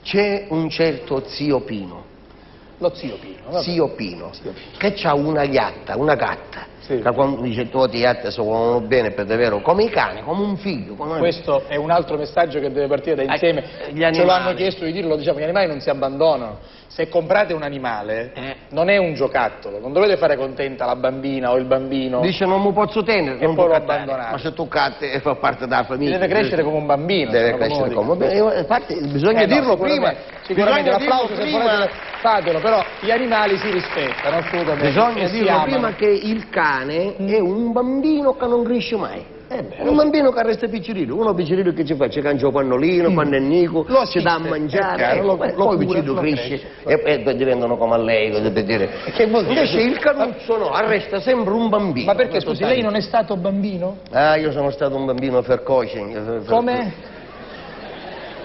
C'è un certo zio Pino. Lo zio Pino, vabbè. Zio Pino, che ha una gatta, sì. Che quando dice tutti i gatti sono bene per davvero, come i cani, come un figlio. Questo è un altro messaggio che deve partire da insieme. Ce lo hanno chiesto di dirlo, diciamo, gli animali non si abbandonano. Se comprate un animale, non è un giocattolo, non dovete fare contenta la bambina o il bambino. Dice non mi posso tenere, non poi lo abbandonare. abbandonare. Ma se tu catti fa parte della famiglia. Deve crescere come un bambino. Deve crescere come un bambino. Infatti bisogna dirlo prima. Sicuramente l'applauso se volete fatelo, però gli animali si rispettano assolutamente. Bisogna dirlo prima che il cane è un bambino che non cresce mai. Un bambino che resta piccerino, uno piccerino che ci fa? Ci cangia il pannolino, quando è nico, ci dà a mangiare, poi il piccerino cresce e poi diventano come a lei, per dire. Invece il canuccio no, resta sempre un bambino. Ma perché, scusi, lei non è stato bambino? Ah, io sono stato un bambino precoce. Come?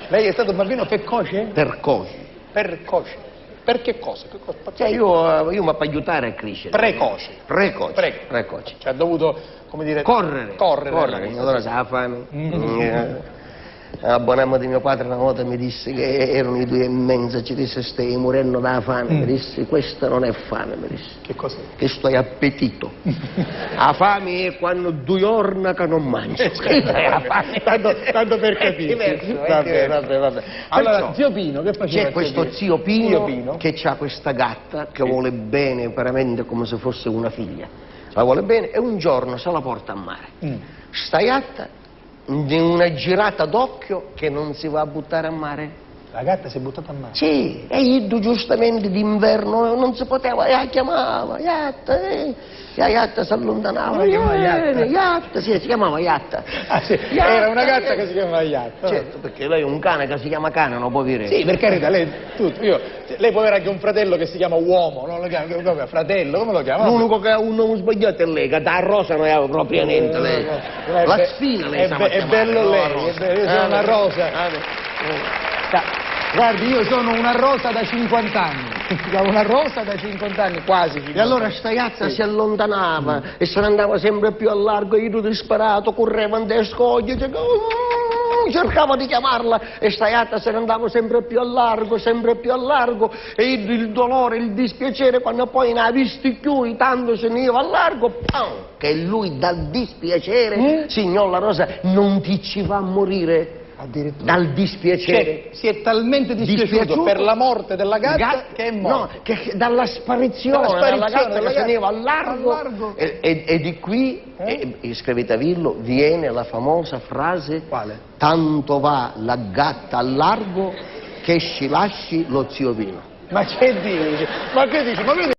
Lei è stato un bambino precoce? Precoce. Precoce. Per che cosa? Cioè io mi ho aiutare a crescere. Precoce. Precoce. Cioè ha dovuto, come dire... Correre. Allora sa la fame. L'abbonamento di mio padre una volta mi disse che erano i 2:30, ci disse stai morendo dalla fame, mi disse questa non è fame, mi disse. Che cos'è? Che sto appetito. La fame è quando 2 giorni che non mangio. Tanto per capire. Vabbè. Allora, zio Pino, che faceva? C'è questo zio Pino che ha questa gatta che vuole bene veramente come se fosse una figlia. La vuole bene e un giorno se la porta a mare. Sta gatta di una girata d'occhio che non si va a buttare a mare. La gatta si è buttata a mare? Sì, e io giustamente d'inverno non si poteva, la chiamava, la gatta si allontanava. Iatta, sì, si chiamava Iatta. Ah, sì. Era una gatta che si chiamava Iatta. Certo, perché lei è un cane che si chiama cane, non può dire. Sì, per carità, lei può avere anche un fratello che si chiama uomo, non lo chiama come fratello, come lo chiama? L'unico che ha un nome sbagliato è lei, che da rosa non è propriamente lei. La sfina lei sa è bello lei, io sono una rosa. Guardi, io sono una rosa da 50 anni. Una rosa da 50 anni, quasi 50 anni. E allora sta gatta si allontanava e se ne andava sempre più a largo, io disperato, correva in te scoglie, cercava di chiamarla e sta gatta se ne andava sempre più a largo e il dolore, il dispiacere quando poi ne ha visti più, tanto se ne iva a largo, che lui dal dispiacere, signor La Rosa, non ti ci va a morire. Dal dispiacere. Cioè, si è talmente dispiaciuto per la morte della gatta che è morto. No, che dalla sparizione della gatta che se ne va a largo. E di qui, scrivete a Villo, viene la famosa frase: quale? Tanto va la gatta a largo che ci lasci lo zio Pino. Ma che dici? Ma che dici? Ma vedi